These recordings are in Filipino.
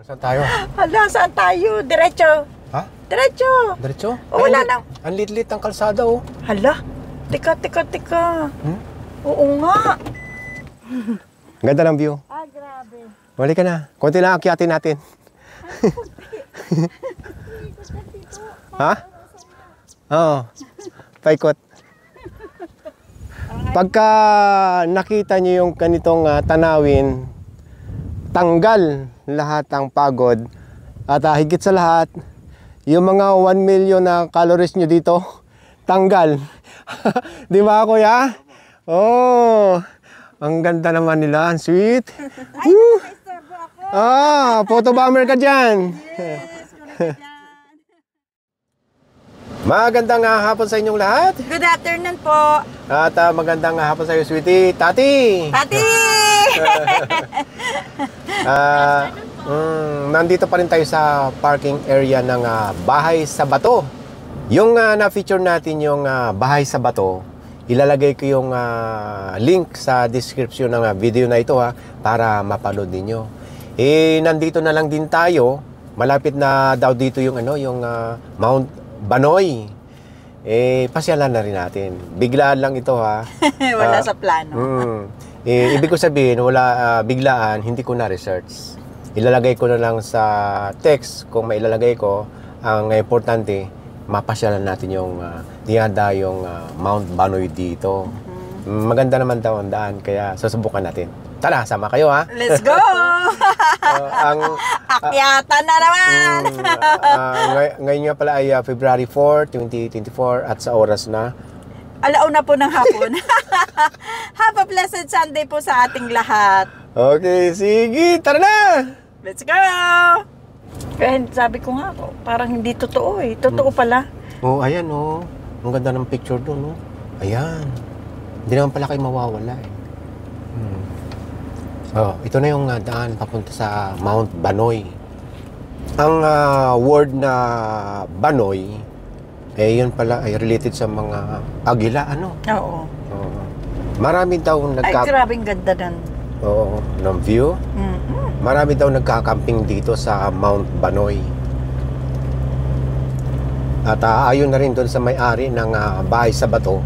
Saan tayo? Hala, saan tayo? Diretso. Ha? Diretso. Diretso? O, wala lang. Ang lit-lit ang kalsada, oh. Hala, tika. Oo nga. Ganda ng view. Ah, grabe. Wali ka na. Konti lang akyatin natin. Ha? Oo. Paikot. Pagka nakita niyo yung ganitong tanawin, tanggal lahat ang pagod. At higit sa lahat, yung mga 1 million na calories nyo dito, tanggal. Di ba, kuya? Oh, ang ganda naman nila. Ang sweet. Ay, nakaiserbo ako. Photo bomber ka dyan. Yes, Magandang hapon sa inyong lahat. good afternoon po. At magandang hapon sa iyo, sweetie. Tati! Tati! Nandito pa rin tayo sa parking area ng Bahay sa Bato. Yung na-feature natin yung Bahay sa Bato, ilalagay ko yung link sa description ng video na ito para mapanood ninyo. Nandito na lang din tayo. Malapit na daw dito yung Mount Banoy. Pasyalan na rin natin. Biglaan lang ito Wala sa plano. Ibig ko sabihin, wala biglaan, hindi ko na-research. Ilalagay ko na lang sa text kung mailalagay ko. Ang importante, mapasyalan natin yung yung Mount Banoy dito. Maganda naman daw ang daan, kaya susubukan natin. Tara, sama kayo Let's go! Akyatan na naman! Ngayon nga pala ay February 4, 2024 at sa oras na Alauna po ng hapon. Have a blessed Sunday po sa ating lahat. Okay, sige, tara na! Let's go! Kaya sabi ko nga, parang hindi totoo Totoo pala. Ayan Ang ganda ng picture doon Ayan. Hindi naman pala kayo mawawala ito na yung daan papunta sa Mount Banoy. Ang word na Banoy, yun pala ay related sa mga agila, Oo. Marami daw Ay, grabing ganda nun. ng view. Marami daw nagkakamping dito sa Mount Banoy. At ayon na rin doon sa may-ari ng Bahay sa Bato,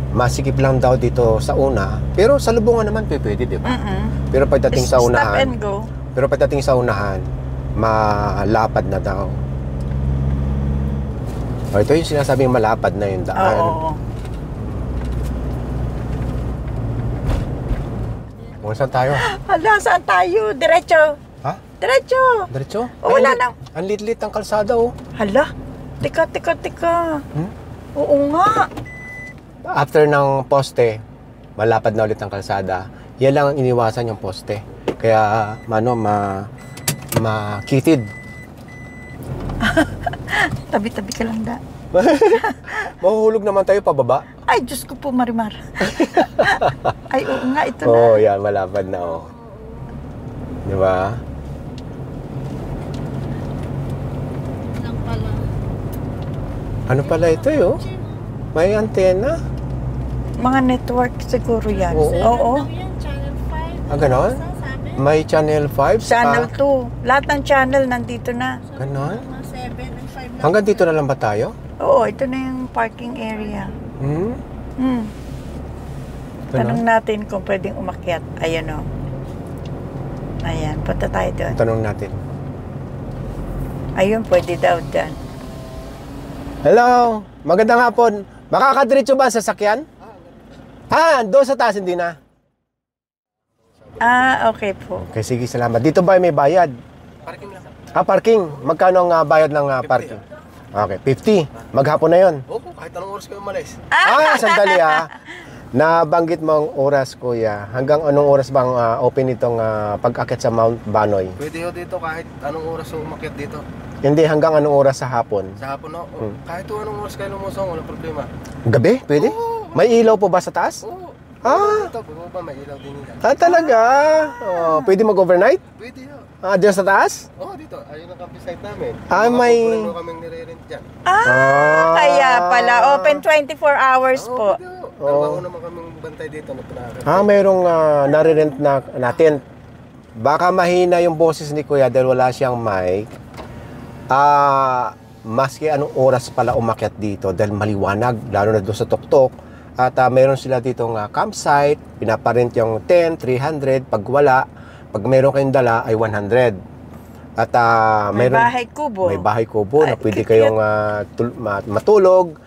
masikip lang daw dito sa una, pero sa lubungan naman pwede, di ba? Pero pagdating sa unahan, stop and go. Pero pagdating sa unahan, malapad na daw. Ito yung sinasabing malapad na yung daan. Saan tayo? Hala, saan tayo? Diretso. Ha? Diretso. Wala lang. Ang lit-lit ang kalsada Hala, tika. Oo nga. After ng poste, malapad na ulit ang kalsada. Yan lang ang iniwasan yung poste. Kaya, makitid. Tabi-tabi ka lang da. Mahuhulog naman tayo pababa. Ay, Diyos ko po, Marimar. Ay, oo nga, ito na. Yan, malapad na Di ba? Lang pala. Ano pala ito May antena? Mga network siguro yan. Oo. Channel 5. Ganon? May Channel 5? Channel 2. Lahat ng channel nandito na. Ganon? Mga 7 and 5 lang. Hanggang dito na lang ba tayo? Oo, ito na yung parking area. Tanong natin kung pwedeng umakyat. Ayan Ayan, punta tayo doon. Tanong natin. Ayun, pwede daw dyan. Hello! Magandang hapon. Makakadiretso ba ang sasakyan? Doon sa taas, hindi na. Okay po. Okay, sige, salamat. Dito ba may bayad? Parking lang. Parking. Magkano ang bayad ng parking? Okay, 50. Maghapon na yon. Kahit anong oras kayo umalis. Sandali Nabanggit mo ang oras, kuya. Hanggang anong oras bang open itong pag-akit sa Mount Banoy? Pwede dito kahit anong oras umakyat dito. Hindi, hanggang anong oras sa hapon? Sa hapon kahit anong oras kayo lumusong, walang problema. Gabi? Pwede? May ilaw po ba sa taas? Ito, bumaba, may ilaw din nila. Talaga? Pwede mag-overnight? Pwede Diyan sa taas? Dito. Ayun ang campsite namin. May... Puro kaming nire-rent dyan. Kaya pala. Open 24 hours po. Dalawa naman kaming bantay dito na pinaka. Mayroong nare-rent na tent. baka mahina yung boses ni Kuya dahil wala siyang mic. Maski anong oras pala umakyat dito dahil maliwanag, lalo na doon sa tuktok. At meron sila ditong campsite, pinaparent yung 10, 300, pag wala, pag meron kayong dala ay 100. At May bahay kubo. may bahay kubo na Ay, pwede cute. kayong matulog.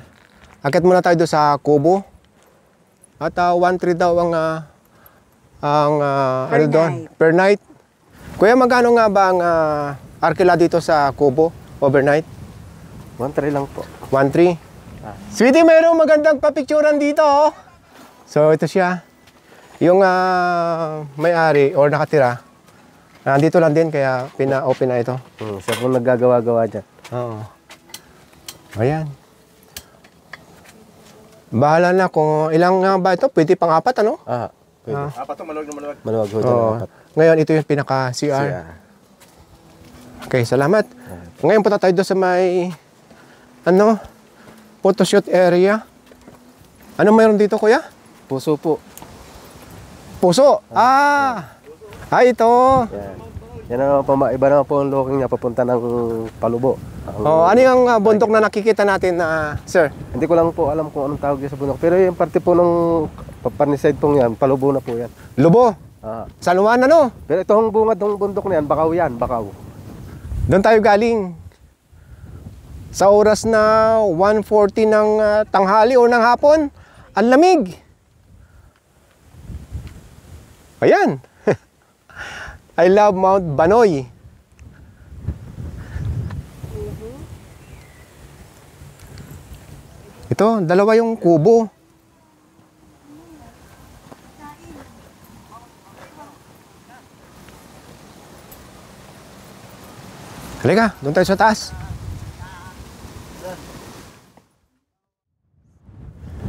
Akit muna tayo doon sa kubo. At 1.3 daw ang Per ano doon, night. per night. Kuya, magkano nga ba ang arkila dito sa kubo overnight? 1-3 lang po. 1.3. Sweetie, mayroong magandang papicturan dito, oh. So, ito siya. Yung may-ari or nakatira, nandito lang din, kaya pina-open na ito. Siya po naggagawa-gawa dyan. Oo. Ayan. Bahala na kung ilang nga ba ito. Pwede pang apat, ano? Pwede. Apat to, maluwag na maluwag. Maluwag ho dyan. Oo. Apat. Ngayon, ito yung pinaka-CR. Okay, salamat. Ngayon, punta tayo doon sa may, photoshoot area. Ano mayroon dito, kuya? Puso po. Puso. Ito. Yan. Yan ang iba naman po ang looking niya papunta ng Palubo. Ano yung bundok na nakikita natin, sir? Hindi ko lang po alam kung anong tawag sa bundok. Pero yung parte po ng papaniside pong yan, Palubo na po yan. Lubo. San Juan, ano? Pero itong bungad ng bundok na yan, Bakaw yan, Bakaw. Doon tayo galing. Sa oras na 1:40 ng tanghali o ng hapon, ang lamig. Ayan. I love Mount Banoy. Ito, dalawa yung kubo. Halika, doon tayo sa taas.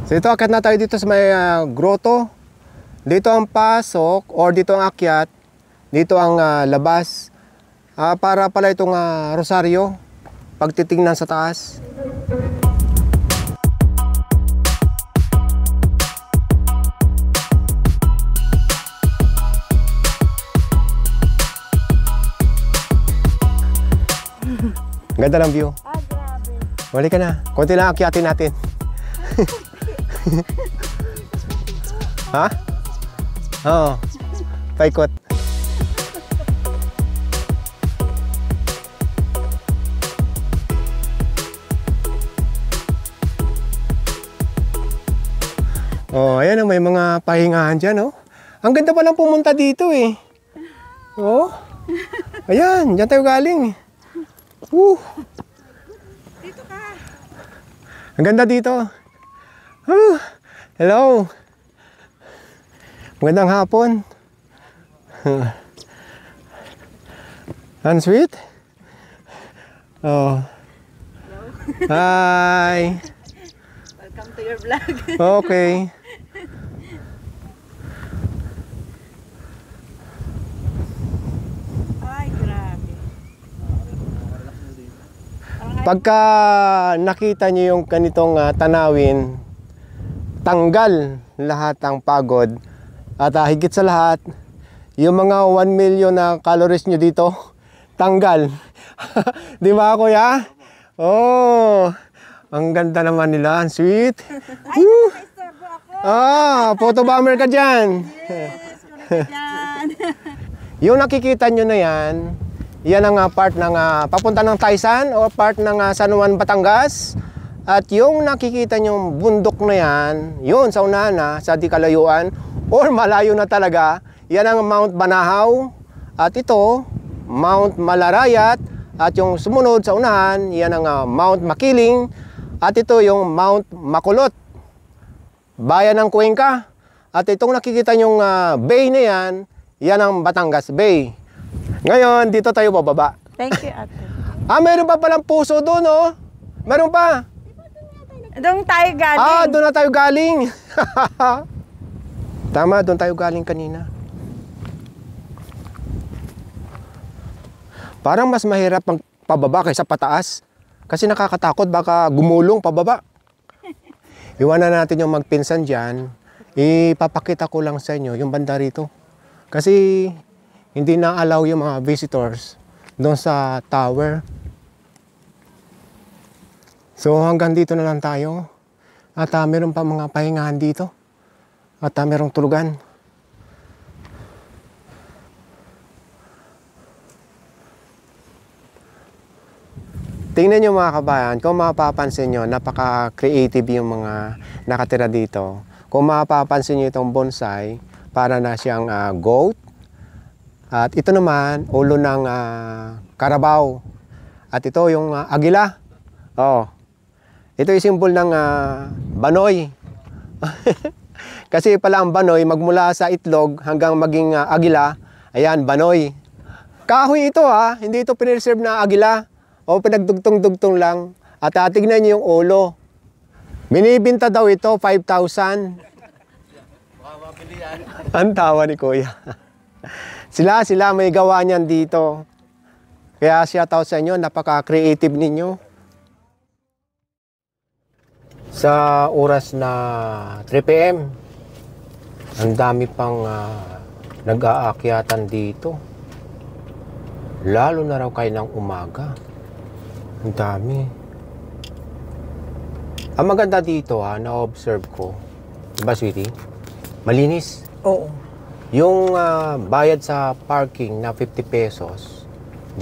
So ito, akyat na tayo dito sa may grotto. Dito ang pasok or dito ang akyat. Dito ang labas. Para pala itong rosaryo. Pagtitingnan sa taas. Ganda ng view. Grabe. Balik ka na. Konti lang akyatin natin. Ha? Oo. Paikot. Ayan, may mga pahingahan dyan, oh. Ang ganda palang pumunta dito, eh. Oh. Ayan, dyan tayo galing. Dito ka. Ang ganda dito. Hello. Magandang hapon. Ang sweet. Oh. Hi. Welcome to your vlog. Okay. Ay, grabe. Pagka nakita niyo yung ganitong tanawin, tanggal lahat ang pagod. At higit sa lahat, yung mga 1 million na calories nyo dito, tanggal. Di ba, kuya? Oh, ang ganda naman nila. Ang sweet. Ay, nakaistorbo ako. Photo bomber ka dyan. Yes, kulit yan. Yung nakikita nyo na yan, yan ang part ng papunta ng Taysan o part ng San Juan, Batangas. At yung nakikita nyo bundok na yan, yun sa unahan na, sa di kalayuan, or malayo na talaga, yan ang Mount Banahaw. At ito, Mount Malarayat. At yung sumunod sa unahan, yan ang Mount Makiling. At ito yung Mount Makulot, bayan ng Cuenca. At itong nakikita nyong bay na yan, yan ang Batangas Bay. Ngayon, dito tayo bababa. Thank you, ate. Meron pa palang puso doon, oh. Meron pa. Doon tayo galing. Doon na tayo galing. Tama, doon tayo galing kanina. Parang mas mahirap pababa kaysa pataas. Kasi nakakatakot, baka gumulong pababa. Iwanan natin yung magpinsan dyan. Ipapakita ko lang sa inyo yung banda rito. Kasi hindi na allow yung mga visitors doon sa tower. So hanggang dito na lang tayo. At meron pa mga pahingahan dito. At merong tulugan. Tingnan nyo mga kabayan, kung mapapansin nyo, napaka-creative yung mga nakatira dito. Kung mapapansin nyo itong bonsai, para na siyang goat. At ito naman, ulo ng karabaw. At ito yung agila. Oh. Ito yung symbol ng banoy. Kasi pala ang banoy, magmula sa itlog hanggang maging agila, ayan, banoy. Kahoy ito hindi ito pinreserve na agila. O pinagdugtong-dugtong lang. At tignan niyo yung ulo. Binibinta daw ito, 5,000. Ang tawa ni Kuya. Sila may gawa niyan dito. Kaya shout out sa inyo, napaka-creative ninyo. Sa oras na 3 PM, ang dami pang nag-aakyatan dito. Lalo na raw kayo ng umaga. Ang dami. Ang maganda dito na-observe ko, diba sweetie? Malinis. Oo. Yung bayad sa parking na 50 pesos,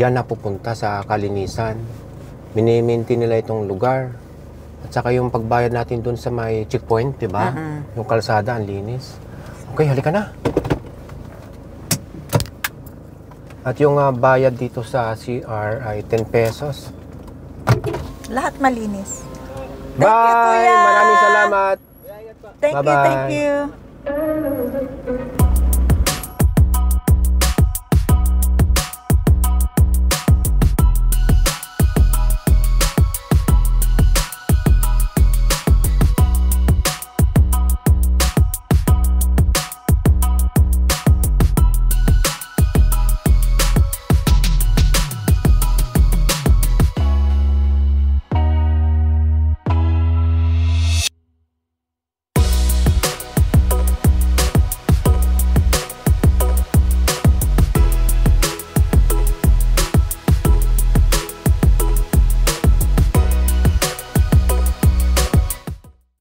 diyan napupunta sa kalinisan. Mini-maintain nila itong lugar. At saka yung pagbayad natin dun sa may checkpoint, diba? Yung kalsada, ang linis. Okay, halika na. At yung bayad dito sa CR ay 10 pesos. Lahat malinis. Bye! Thank you, Kuya. Maraming salamat. Thank Bye-bye. you, thank you.